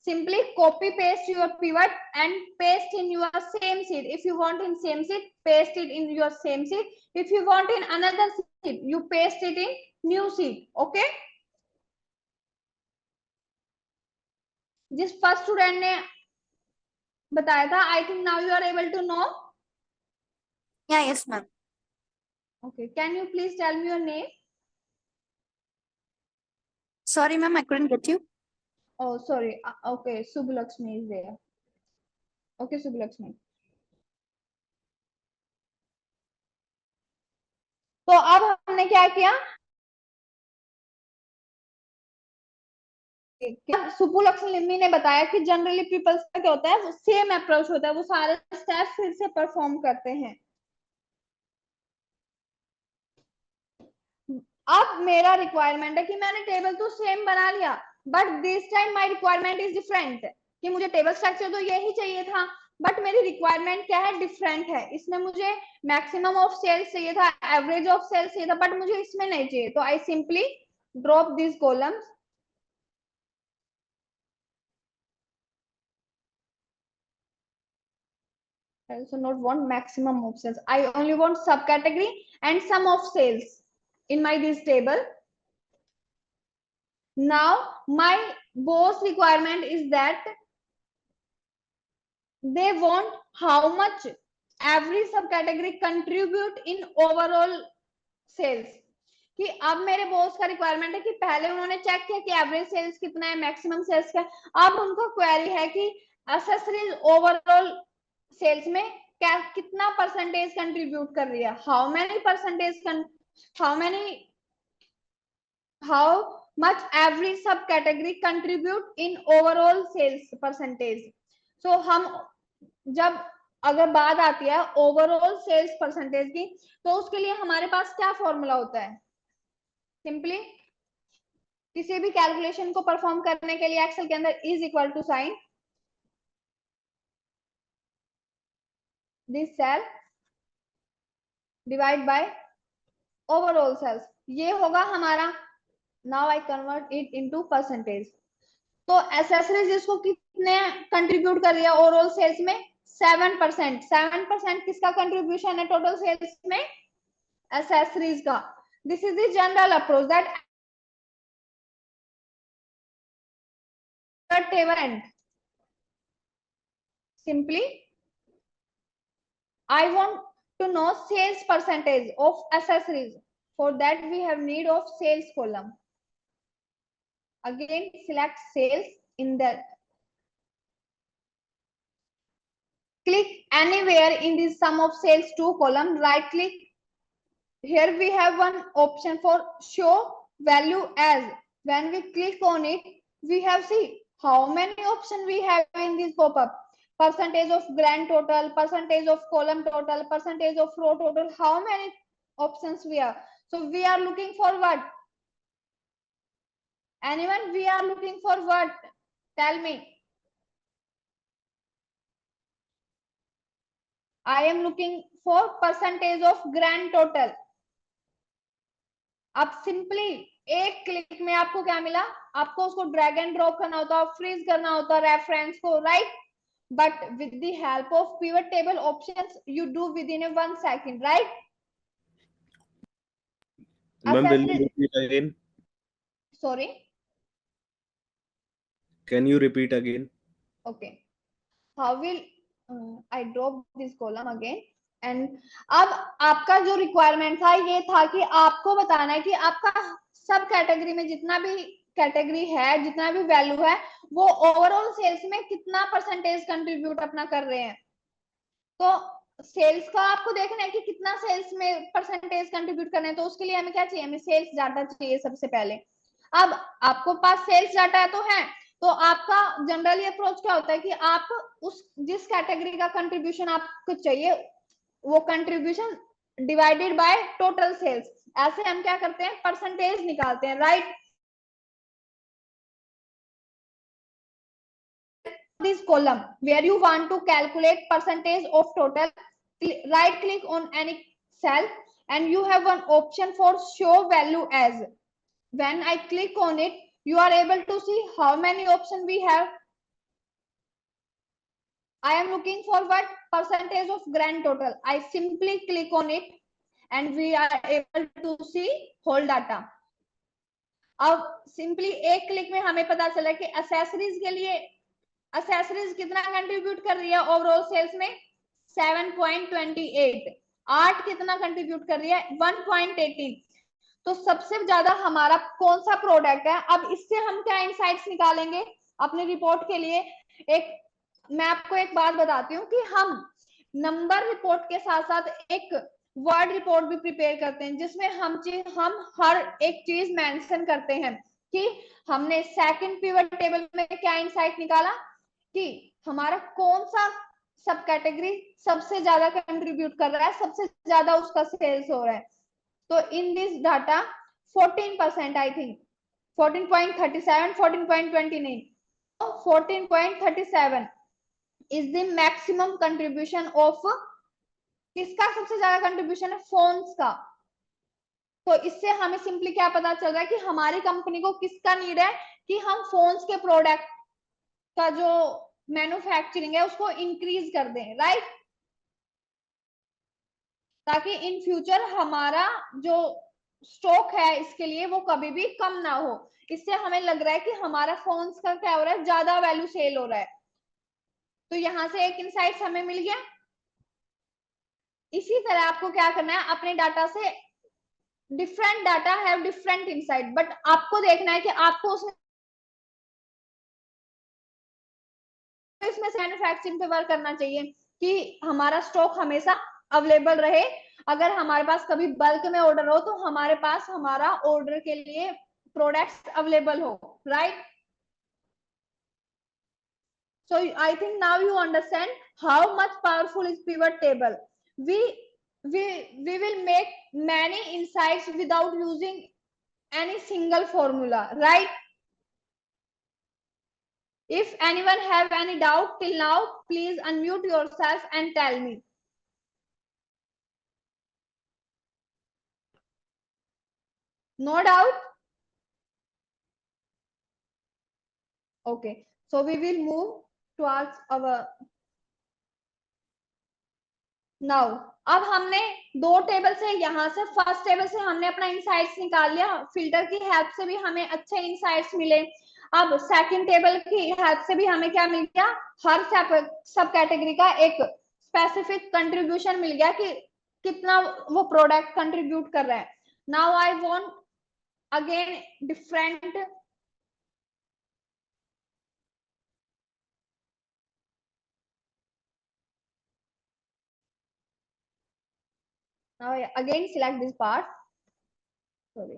Simply copy paste your pivot and paste in your same sheet. If you want in same sheet, paste it in your same sheet. If you want in another sheet, you paste it in new sheet. Okay? जिस first student ने बताया था, I think now you are able to know. Yeah, yes, ma'am. Okay, can you please tell me your name? Sorry, ma'am, I couldn't get you. Oh, sorry. Okay, Subulakshmi is there. Okay, Subulakshmi. तो अब हमने क्या किया? सुपुलक्ष्मी ने बताया कि generally peoples का क्या होता है, वो सेम अप्रोच होता है, वो सारे स्टेप फिर से परफॉर्म करते हैं. अब मेरा रिक्वायरमेंट है कि मैंने टेबल तो सेम बना लिया, but this time my requirement is different, कि मुझे टेबल स्ट्रक्चर तो यही चाहिए था, बट मेरी रिक्वायरमेंट क्या है, डिफरेंट है. इसमें मुझे मैक्सिमम ऑफ सेल्स चाहिए था, एवरेज ऑफ सेल्स चाहिए था, बट मुझे इसमें नहीं चाहिए. तो I simply drop this columns. I also not want maximum of sales. I only want subcategory and sum of sales in my this table. Now my boss requirement is that they want how much every subcategory contribute in overall sales. कि अब मेरे boss का requirement है कि पहले उन्होंने check किया कि एवरेज सेल्स कितना है, मैक्सिमम सेल्स क्या है. अब उनका क्वेरी है कि एक्सेसरीज ओवरऑल सेल्स में क्या कितना परसेंटेज कंट्रीब्यूट कर रही है, how many percentage, how much every subcategory contribute in overall sales percentage. So हम जब अगर बात आती है ओवरऑल सेल्स परसेंटेज की, तो उसके लिए हमारे पास क्या फॉर्मूला होता है. सिंपली किसी भी कैलकुलेशन को परफॉर्म करने के लिए एक्सेल के अंदर is equal to sign this cell divide by overall sales. ये होगा हमारा. Now I convert it into percentage. तो एसेसरीज इसको कितने कंट्रीब्यूट कर रही है ओवरऑल सेल्स में, 7%. 7% किसका कंट्रीब्यूशन है टोटल सेल्स में, एसेसरीज का. This is the general approach that table end. Simply I want to know sales percentage of accessories. For that we have need of sales column. Again select sales in the click anywhere in this sum of sales to column, right click. Here we have one option for show value as. When we click on it, we have see how many options we have in this pop-up. Percentage of grand total, percentage of column total, percentage of row total, how many options we have. So we are looking for what? Anyone, we are looking for what? Tell me. I am looking for percentage of grand total. अब simply एक click में आपको क्या मिला, आपको उसको drag and drop करना होता है, फ्रीज करना होता है रेफरेंस को, right. But with the help of pivot table options you do with in 1 second, right. Ma'am, will you repeat again? Sorry. Can you repeat again? Okay. How will I drop this column again? And अब आपका जो requirement था ये था कि आपको बताना है कि आपका सब कैटेगरी में जितना भी कैटेगरी है, जितना भी वैल्यू है, वो ओवरऑल सेल्स में कितना परसेंटेज कंट्रीब्यूट अपना कर रहे हैं। तो सेल्स का आपको देखना है कि कितना सेल्स में परसेंटेज कंट्रीब्यूट करना है। तो उसके लिए हमें क्या चाहिए, हमें सेल्स डाटा चाहिए सबसे पहले। अब आपको पास सेल्स डाटा तो है, तो आपका जनरली अप्रोच क्या होता है कि आप उस जिस कैटेगरी का कंट्रीब्यूशन आपको चाहिए वो contribution divided by total sales, ऐसे हम क्या करते हैं, परसेंटेज निकालते हैं, right. this column where you want to calculate percentage of total, right click on any cell and you have one option for show value as. When I click on it, you are able to see how many options we have. I am looking for what percentage of grand total. I simply click on it and we are able to see whole data. अब simply एक click में हमें पता चला कि accessories के लिए accessories कितना कंट्रीब्यूट कर रही है ओवरऑल सेल्स में, 7.28। आर्ट कितना कंट्रीब्यूट कर रही है, 1.18। तो सबसे ज्यादा हमारा कौन सा प्रोडक्ट है। अब इससे हम क्या इंसाइट्स निकालेंगे अपने रिपोर्ट के लिए। एक मैं आपको एक बात बताती हूँ कि हम नंबर रिपोर्ट के साथ साथ एक वर्ड रिपोर्ट भी प्रिपेयर करते हैं जिसमें हम हर एक चीज मेंशन करते हैं कि हमने सेकंड पिवट टेबल में क्या इंसाइट निकाला कि हमारा कौन सा सब कैटेगरी सबसे ज्यादा कंट्रीब्यूट कर रहा है, सबसे ज्यादा उसका सेल्स हो रहा है। तो इन this data 14% I think 14.37 14.29 14.37 is the maximum contribution of, किसका सबसे ज्यादा कंट्रीब्यूशन है, फोन्स का। तो इससे हमें सिंपली क्या पता चल रहा है कि हमारी कंपनी को किसका नीड है कि हम फोन्स के प्रोडक्ट का जो मैन्युफैक्चरिंग है उसको इंक्रीज कर दें, राइट, ताकि इन फ्यूचर हमारा जो स्टॉक है इसके लिए वो कभी भी कम ना हो। इससे हमें लग रहा है कि हमारा फोन्स का क्या हो रहा है, ज्यादा वैल्यू सेल हो रहा है। तो यहां से एक इनसाइट हमें मिल गया। इसी तरह आपको क्या करना है, अपने डाटा से different data have different insight, but आपको देखना है कि आपको उसमें मैन्युफैक्चरिंग पे वर्क करना चाहिए कि हमारा स्टॉक हमेशा अवेलेबल रहे। अगर हमारे पास कभी बल्क में ऑर्डर हो तो हमारे पास हमारा ऑर्डर के लिए प्रोडक्ट्स अवेलेबल हो, right. So I think now you understand how much powerful is pivot table. We will make many insights without using any single formula, right? If anyone have any doubt till now, please unmute yourself and tell me. No doubt? Okay, so we will move towards our now. अब हमने दो table से, यहाँ से first table से हमने अपना insights निकाल लिया, फिल्टर की हेल्प से भी हमें अच्छे इंसाइट्स मिले। अब सेकंड टेबल की हेल्प से भी हमें क्या मिल गया, हर सब कैटेगरी का एक स्पेसिफिक कंट्रीब्यूशन मिल गया कि कितना वो प्रोडक्ट कंट्रीब्यूट कर रहा है। Now I want again different now again select this part, sorry,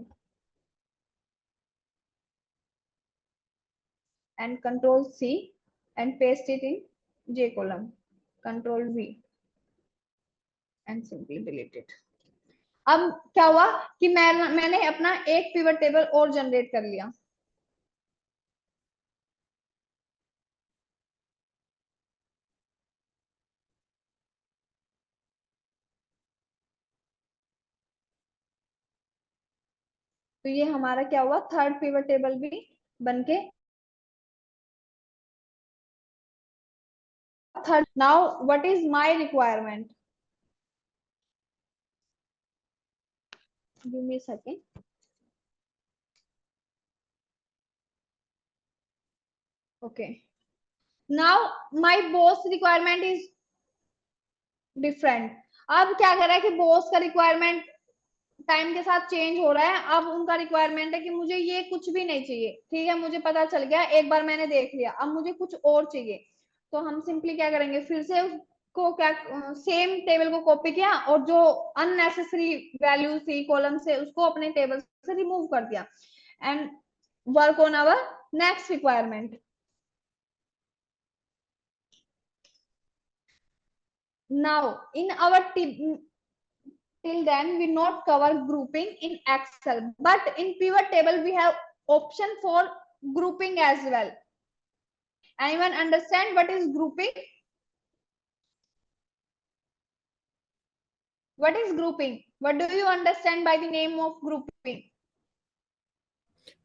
and control C and paste it in J column, control V and simply delete it. अब क्या हुआ कि मैंने अपना एक पिवट टेबल और जनरेट कर लिया। तो ये हमारा क्या हुआ, थर्ड पिवट टेबल भी बनके third. Now what is my requirement, give me a second. Okay, now my boss requirement is different. अब क्या कर रहा है कि बॉस का रिक्वायरमेंट टाइम के साथ चेंज हो रहा है। अब उनका रिक्वायरमेंट है कि मुझे ये कुछ भी नहीं चाहिए, ठीक है, मुझे पता चल गया, एक बार मैंने देख लिया, अब मुझे कुछ और चाहिए। तो हम सिंपली क्या करेंगे, फिर से उसको क्या सेम टेबल को कॉपी किया और जो अननेसेसरी वैल्यू थी कॉलम से उसको अपने टेबल से रिमूव कर दिया and work on our next requirement. Now in our till then we not cover grouping in Excel, but in pivot table we have option for grouping as well. Anyone understand what is grouping? What is grouping? What do you understand by the name of grouping?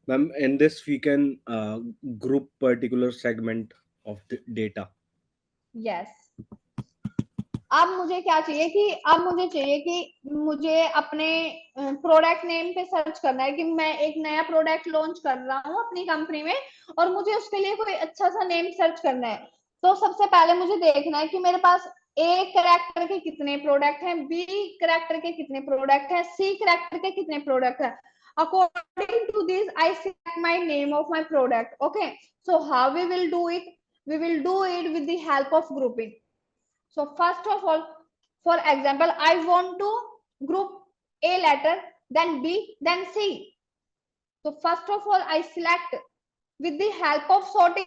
Ma'am, in this we can group particular segment of the data. Yes. अब मुझे क्या चाहिए कि अब मुझे चाहिए कि मुझे अपने प्रोडक्ट नेम पे सर्च करना है कि मैं एक नया प्रोडक्ट लॉन्च कर रहा हूँ अपनी कंपनी में और मुझे उसके लिए कोई अच्छा सा नेम सर्च करना है। तो सबसे पहले मुझे देखना है कि मेरे पास ए कैरेक्टर के कितने प्रोडक्ट हैं, बी कैरेक्टर के कितने प्रोडक्ट हैं, सी कैरेक्टर के कितने प्रोडक्ट हैं। According to this, I select my name of my product. Okay, so how we will do it? We will do it with the help of grouping. So first of all, for example, I want to group A letter, then B, then C. So first of all, I select with the help of sorting.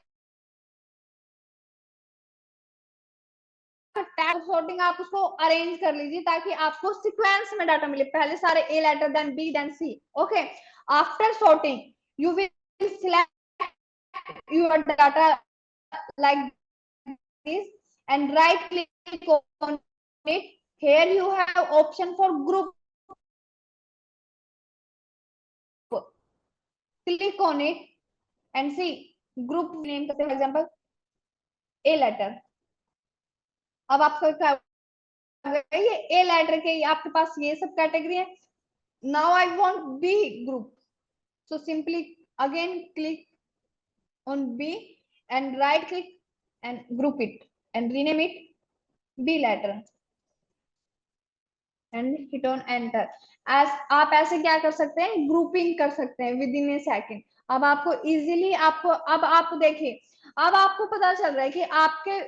Tag sorting आप उसको arrange कर लीजिए ताकि आपको sequence में data मिले, पहले सारे A letter then B then C. Okay, after sorting you will select your data like this and right click on it. Here you have option for group. Click on it and see group name करते हैं, for example A letter. अब आपको क्या ये A letter के आपके पास ये सब कैटेगरी है। Now I want B group, so simply again click on B and right click and group it and rename it B letter and hit on enter. as आप ऐसे क्या कर सकते हैं, ग्रुपिंग कर सकते हैं विद इन ए सेकेंड। अब आपको इजीली आपको अब आप देखिए, अब आपको पता चल रहा है कि आपके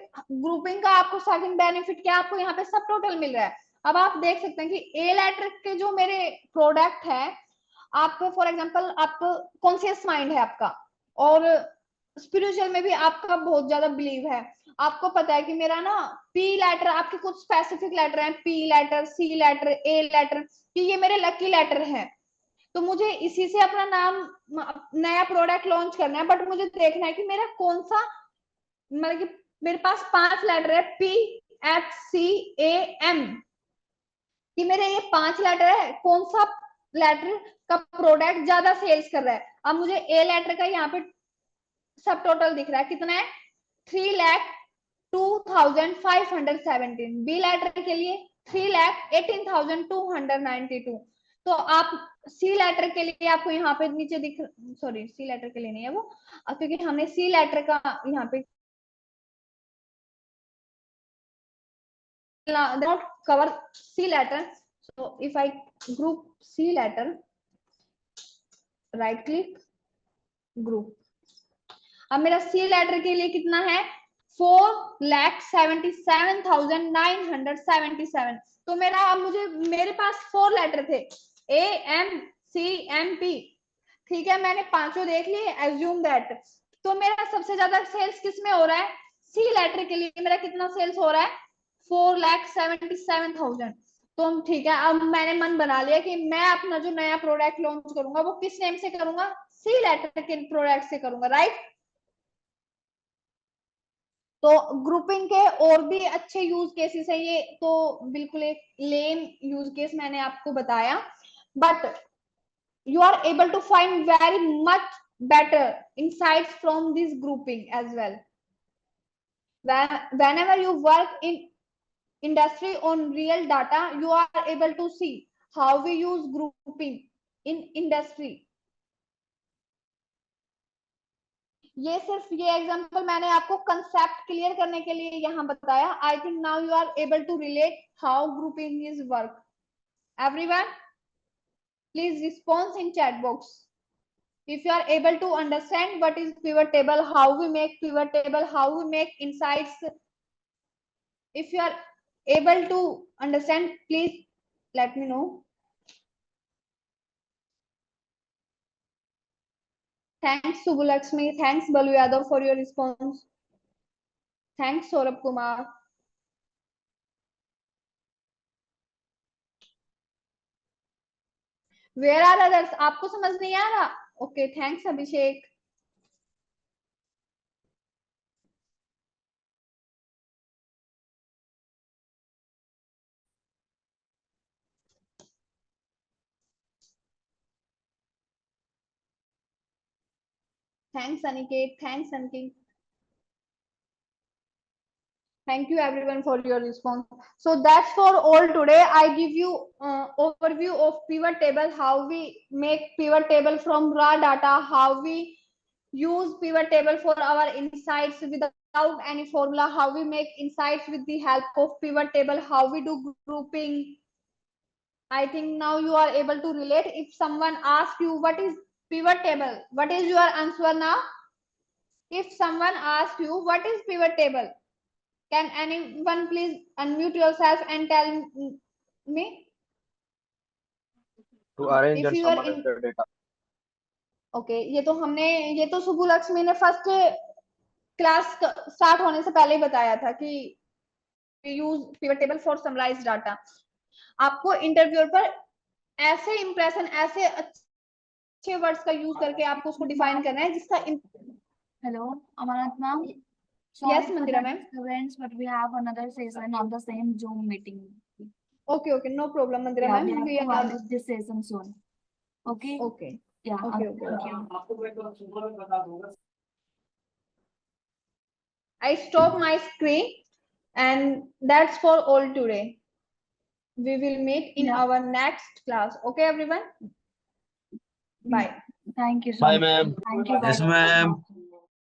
ग्रुपिंग का आपको सेकंड बेनिफिट क्या, आपको यहाँ पे सब टोटल मिल रहा है। अब आप देख सकते हैं कि ए लेटर के जो मेरे प्रोडक्ट है, आपको फॉर एग्जांपल आपको कॉन्शियस माइंड है आपका और स्पिरिचुअल में भी आपका बहुत ज्यादा बिलीव है, आपको पता है कि मेरा ना पी लेटर, आपके कुछ स्पेसिफिक लेटर हैं, P letter, C letter, A letter, कि ये मेरे लकी लेटर हैं। तो मुझे इसी से अपना नाम नया प्रोडक्ट लॉन्च करना है, बट मुझे देखना है कि मेरा कौन सा, मतलब कि मेरे पास 5 लेटर है P H C A M, कि मेरे ये 5 लेटर है, कौन सा लेटर का प्रोडक्ट ज्यादा सेल्स कर रहा है। अब मुझे ए लेटर का यहाँ पे सब टोटल दिख रहा है, कितना है 3,02,517। बी लेटर के लिए 3,18,292। तो आप सी लेटर के लिए आपको यहाँ पे नीचे दिख, सॉरी सी लेटर के लिए नहीं है वो, क्योंकि हमने सी लेटर का यहाँ पे not cover C letter. So if I group C letter, right click group. अब मेरा C लेटर के लिए कितना है 4,77,977। तो मेरा अब मुझे मेरे पास 4 लेटर थे A M C M P, ठीक है, मैंने पांचों देख लिए, एज्यूम दैट। तो मेरा सबसे ज्यादा सेल्स किस में हो रहा है, सी लेटर के लिए मेरा कितना सेल्स हो रहा है 4,77,000। तो ठीक है, अब मैंने मन बना लिया कि मैं अपना जो नया प्रोडक्ट लॉन्च करूंगा वो किस नेम से करूंगा, सी लेटर के प्रोडक्ट से करूंगा, राइट। तो ग्रुपिंग के और भी अच्छे यूज केसेस है, ये तो बिल्कुल एक लेम यूज केस मैंने आपको बताया, but you are able to find very much better insights from this grouping as well. Whenever you work in industry on real data, you are able to see how we use grouping in industry. ये सिर्फ ये example मैंने आपको concept clear करने के लिए यहाँ बताया. I think now you are able to relate how grouping is work. Everyone please respond in chat box if you are able to understand what is pivot table, how we make pivot table, how we make insights. If you are able to understand, please let me know. Thanks Subulakshmi, thanks Balu Yadav for your response. Thanks Saurabh Kumar. Where are others? आपको समझ नहीं आ रहा? Okay, thanks Abhishek. Thanks Aniket, thanks Aniket. Thank you everyone for your response. So that's for all today. I give you overview of pivot table, how we make pivot table from raw data, how we use pivot table for our insights without any formula, how we make insights with the help of pivot table, how we do grouping. I think now you are able to relate. If someone asks you what is pivot table, what is your answer now? If someone asks you what is pivot table, can anyone please unmute yourself and tell me? To arrange If and you are summarize in, the data. okay, ये तो सुबुलक्ष्मी ने first class start होने से पहले ही बताया था कि use pivot table for summarize data. आपको इंटरव्यू पर ऐसे इंप्रेशन, ऐसे अच्छे वर्ड्स का यूज करके आपको उसको डिफाइन करना है जिसका. Hello, Amanat ma'am. Yes, Sorry for Mandira the ma'am. disturbance, but we have another session on the same Zoom meeting. Okay, okay, no problem, Mandira Yeah, ma'am. we have to wind up this session soon. Okay? Okay. Yeah. Okay, Thank you. I stop my screen, and that's for all today. We will meet in our next class. Okay, everyone? Bye. Thank you so Bye, much. ma'am. Thank you. Yes, Bye. ma'am.